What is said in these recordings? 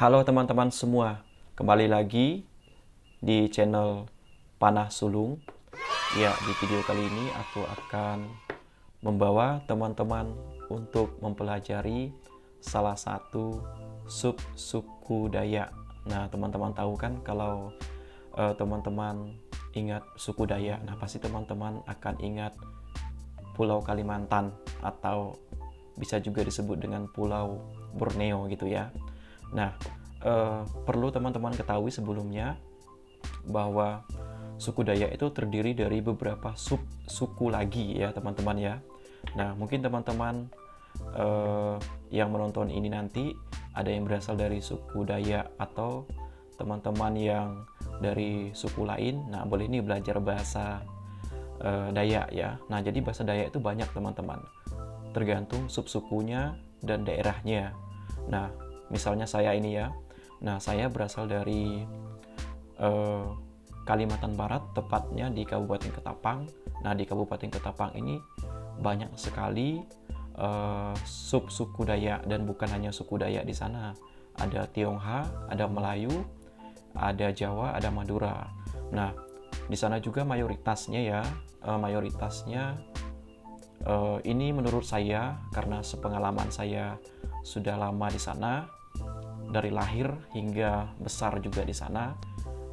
Halo teman-teman semua, kembali lagi di channel Panah Sulung. Ya, di video kali ini aku akan membawa teman-teman untuk mempelajari salah satu suku Dayak. Nah, teman-teman tahu kan kalau teman-teman ingat suku Dayak, nah pasti teman-teman akan ingat Pulau Kalimantan atau bisa juga disebut dengan Pulau Borneo gitu ya. Nah, perlu teman-teman ketahui sebelumnya bahwa suku Dayak itu terdiri dari beberapa suku lagi ya teman-teman ya. Nah, mungkin teman-teman yang menonton ini nanti ada yang berasal dari suku Dayak atau teman-teman yang dari suku lain. Nah, boleh nih belajar bahasa Dayak ya. Nah, jadi bahasa Dayak itu banyak teman-teman, tergantung subsukunya dan daerahnya. Nah, misalnya saya ini ya. Nah, saya berasal dari Kalimantan Barat, tepatnya di Kabupaten Ketapang. Nah, di Kabupaten Ketapang ini banyak sekali suku Dayak, dan bukan hanya suku Dayak di sana. Ada Tionghoa, ada Melayu, ada Jawa, ada Madura. Nah, di sana juga mayoritasnya ya, ini menurut saya karena sepengalaman saya sudah lama di sana, dari lahir hingga besar juga di sana,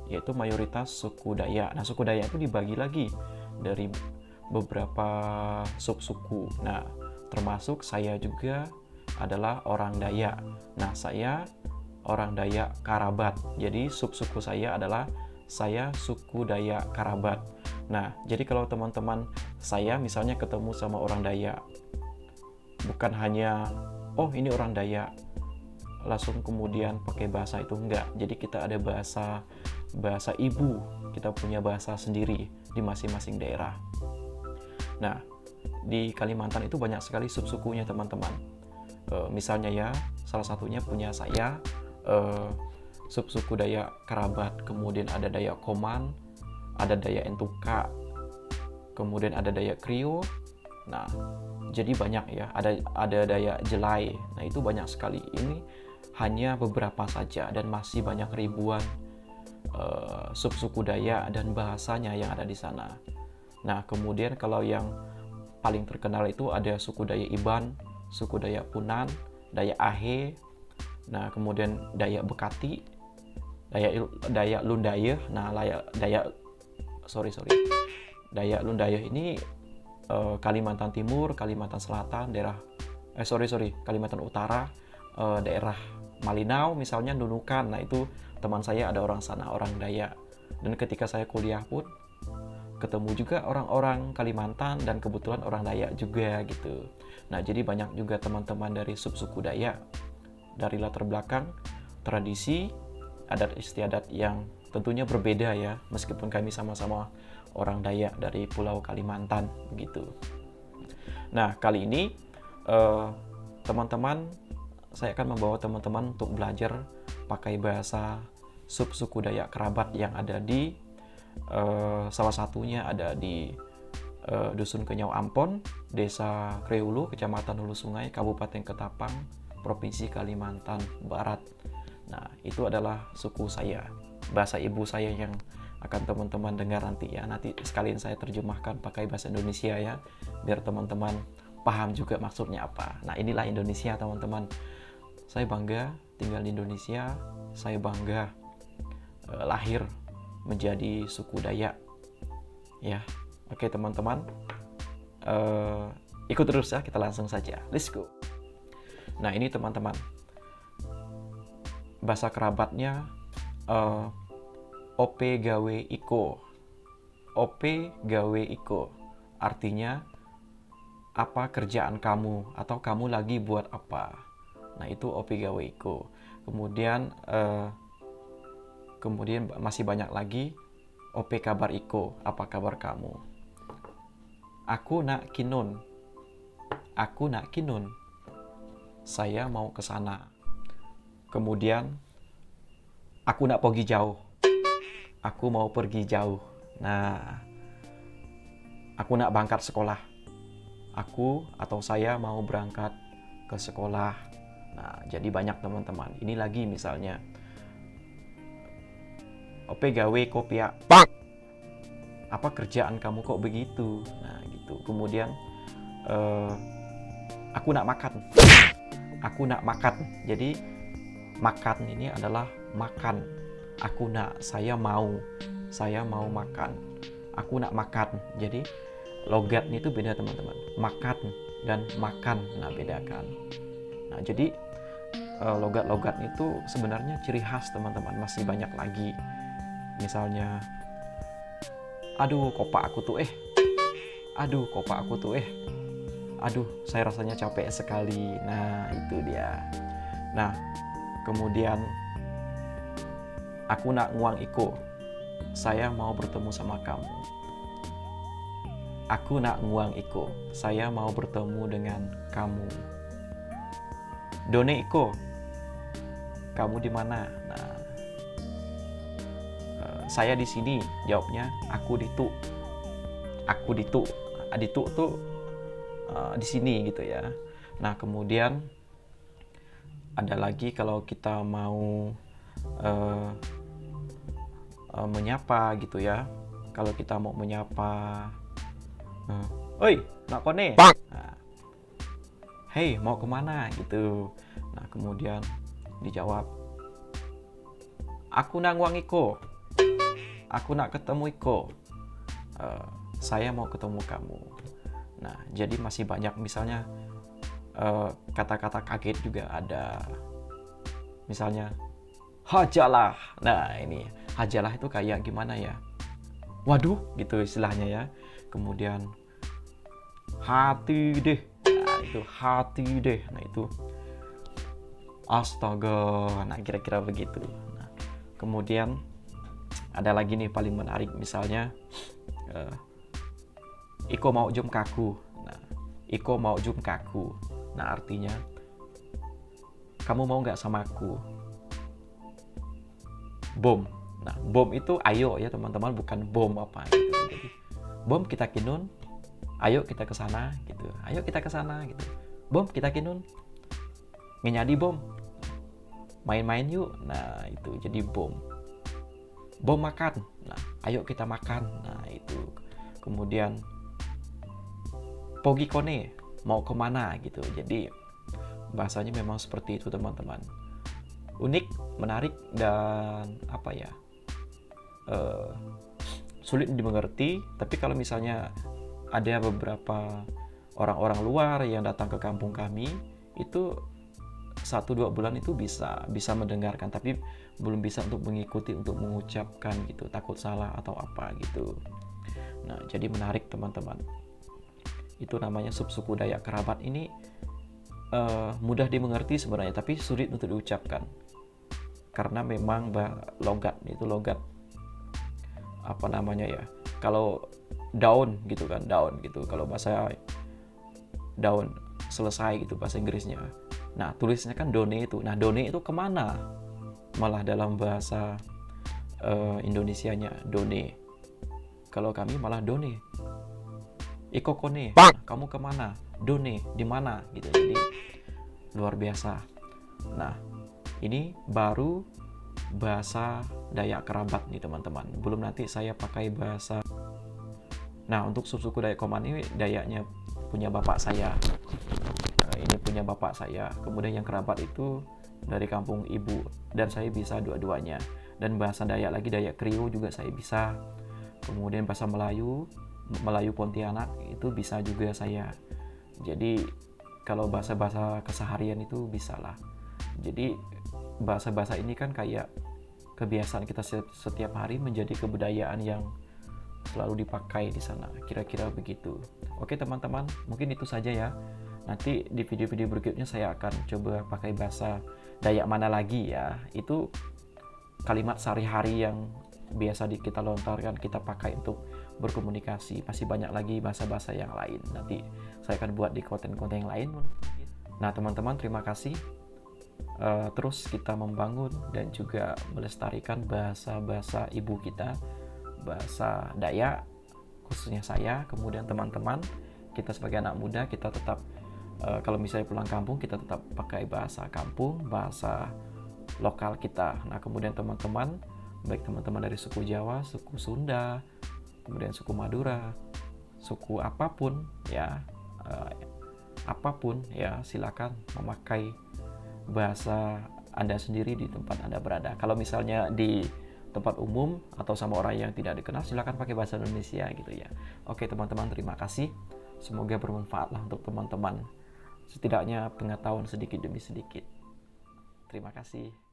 yaitu mayoritas suku Dayak. Nah, suku Dayak itu dibagi lagi dari beberapa subsuku. Nah, termasuk saya juga adalah orang Dayak. Nah, saya orang Dayak Karabat. Jadi subsuku saya adalah saya suku Dayak Karabat. Nah, jadi kalau teman-teman saya misalnya ketemu sama orang Dayak, bukan hanya oh ini orang Dayak langsung kemudian pakai bahasa itu, enggak. Jadi kita ada bahasa ibu, kita punya bahasa sendiri di masing-masing daerah. Nah, di Kalimantan itu banyak sekali subsukunya teman-teman. Misalnya ya, salah satunya punya saya, subsuku Dayak Karabat, kemudian ada Dayak Koman, ada Dayak Entuka, kemudian ada Dayak Krio. Nah, jadi banyak ya, ada Dayak Jelai. Nah, itu banyak sekali. Ini hanya beberapa saja dan masih banyak ribuan subsuku Dayak dan bahasanya yang ada di sana. Nah, kemudian kalau yang paling terkenal itu ada suku Dayak Iban, suku Dayak Punan, Dayak Ahe, nah kemudian Dayak Bekati, Dayak Lundayeh. Nah, Dayak Lundayeh ini Kalimantan Timur, Kalimantan Selatan, Kalimantan Utara, daerah Malinau misalnya, Nunukan. Nah, itu teman saya ada orang sana, orang Dayak. Dan ketika saya kuliah pun ketemu juga orang-orang Kalimantan dan kebetulan orang Dayak juga gitu. Nah, jadi banyak juga teman-teman dari subsuku Dayak dari latar belakang, tradisi, adat istiadat yang tentunya berbeda ya, meskipun kami sama-sama orang Dayak dari Pulau Kalimantan begitu. Nah, kali ini teman-teman, saya akan membawa teman-teman untuk belajar pakai bahasa subsuku Dayak Kerabat yang ada di salah satunya ada di Dusun Kenyau Ampon, Desa Kreulu, Kecamatan Hulu Sungai, Kabupaten Ketapang, Provinsi Kalimantan Barat. Nah, itu adalah suku saya, bahasa ibu saya yang akan teman-teman dengar nanti ya. Nanti sekalian saya terjemahkan pakai bahasa Indonesia ya, biar teman-teman paham juga maksudnya apa. Nah, inilah Indonesia teman-teman. Saya bangga tinggal di Indonesia, saya bangga lahir menjadi suku Dayak ya. Oke teman-teman, ikut terus ya, kita langsung saja, let's go. Nah, ini teman-teman, bahasa kerabatnya OP gawe iko. OP gawe iko artinya apa kerjaan kamu, atau kamu lagi buat apa. Nah, itu OP gawe iko. Kemudian masih banyak lagi. OP kabar iko, apa kabar kamu. Aku nak kinun. Aku nak kinun. Saya mau ke sana. Kemudian aku nak pergi jauh. Aku mau pergi jauh. Nah, aku nak berangkat sekolah. Aku atau saya mau berangkat ke sekolah. Nah, jadi banyak teman-teman. Ini lagi misalnya ope gawe kopia. Apa kerjaan kamu kok begitu? Nah, gitu. Kemudian aku nak makan. Aku nak makan. Jadi makan ini adalah makan. Aku nak, saya mau makan. Aku nak makan. Jadi logatnya itu beda teman-teman. Makan dan makan, nah bedakan. Nah jadi logat-logat itu sebenarnya ciri khas teman-teman, masih banyak lagi. Misalnya, aduh kopak aku tuh aduh kopak aku tuh aduh saya rasanya capek sekali. Nah itu dia. Nah kemudian aku nak nguang iko, saya mau bertemu sama kamu. Aku nak nguang iko, saya mau bertemu dengan kamu. Done iko, kamu di mana? Nah, saya di sini. Jawabnya aku ditu. Aku ditu. Ditu tuh di sini gitu ya. Nah kemudian ada lagi kalau kita mau menyapa gitu ya. Kalau kita mau menyapa, oi, nak kone? Nah, hey, mau kemana gitu. Nah kemudian dijawab, aku nak nguang iko, aku nak ketemu iko, saya mau ketemu kamu. Nah jadi masih banyak, misalnya kata-kata kaget juga ada. Misalnya hajalah. Nah ini hajalah itu kayak gimana ya, waduh gitu istilahnya ya. Kemudian hati deh. Nah itu hati deh. Nah itu astaga. Nah kira-kira begitu. Nah, kemudian ada lagi nih paling menarik, misalnya iko mau jum kaku. Nah iko mau jum kaku. Nah artinya kamu mau nggak sama aku? Bom. Nah bom itu ayo ya teman-teman, bukan bom apa gitu. Jadi bom kita kinun, ayo kita ke sana gitu. Ayo kita ke sana gitu. Bom kita kinun. Ngenyadi bom. Main-main yuk. Nah, itu jadi bom. Bom makan. Nah, ayo kita makan. Nah, itu. Kemudian pogi kone, mau kemana gitu. Jadi bahasanya memang seperti itu teman-teman. Unik, menarik, dan apa ya, sulit dimengerti. Tapi kalau misalnya ada beberapa orang-orang luar yang datang ke kampung kami, itu 1-2 bulan itu bisa mendengarkan, tapi belum bisa untuk mengikuti, untuk mengucapkan gitu, takut salah atau apa gitu. Nah jadi menarik teman-teman. Itu namanya subsuku Dayak Kerabat. Ini mudah dimengerti sebenarnya, tapi sulit untuk diucapkan karena memang logat itu logat apa namanya ya, kalau daun gitu kan, daun gitu, kalau bahasa daun selesai gitu bahasa Inggrisnya. Nah tulisnya kan done itu. Nah done itu kemana, malah dalam bahasa Indonesianya done. Kalau kami malah done. Iko kone, nah, kamu kemana? Done, di mana gitu. Jadi luar biasa. Nah ini baru bahasa Dayak Kerabat nih teman-teman. Belum nanti saya pakai bahasa. Nah untuk subsuku Dayak Koman ini Dayaknya punya bapak saya. Ini punya bapak saya. Kemudian yang kerabat itu dari kampung ibu, dan saya bisa dua-duanya. Dan bahasa Dayak lagi, Dayak Krio juga saya bisa. Kemudian bahasa Melayu Pontianak itu bisa juga saya. Jadi kalau bahasa-bahasa keseharian itu bisa lah. Jadi bahasa-bahasa ini kan kayak kebiasaan kita setiap hari, menjadi kebudayaan yang selalu dipakai di sana. Kira-kira begitu. Oke teman-teman, mungkin itu saja ya. Nanti di video-video berikutnya saya akan coba pakai bahasa Dayak mana lagi ya. Itu kalimat sehari-hari yang biasa kita lontarkan, kita pakai untuk berkomunikasi. Masih banyak lagi bahasa-bahasa yang lain. Nanti saya akan buat di konten-konten yang lain. Nah teman-teman, terima kasih. Terus kita membangun dan juga melestarikan bahasa-bahasa ibu kita, bahasa Dayak, khususnya saya, kemudian teman-teman. Kita sebagai anak muda, kita tetap Kalau misalnya pulang kampung, kita tetap pakai bahasa kampung, bahasa lokal kita. Nah, kemudian teman-teman, baik teman-teman dari suku Jawa, suku Sunda, kemudian suku Madura, suku apapun ya, apapun ya, silakan memakai bahasa Anda sendiri di tempat Anda berada. Kalau misalnya di tempat umum atau sama orang yang tidak dikenal, silakan pakai bahasa Indonesia gitu ya. Oke teman-teman, terima kasih. Semoga bermanfaat lah untuk teman-teman. Setidaknya pengetahuan sedikit demi sedikit. Terima kasih.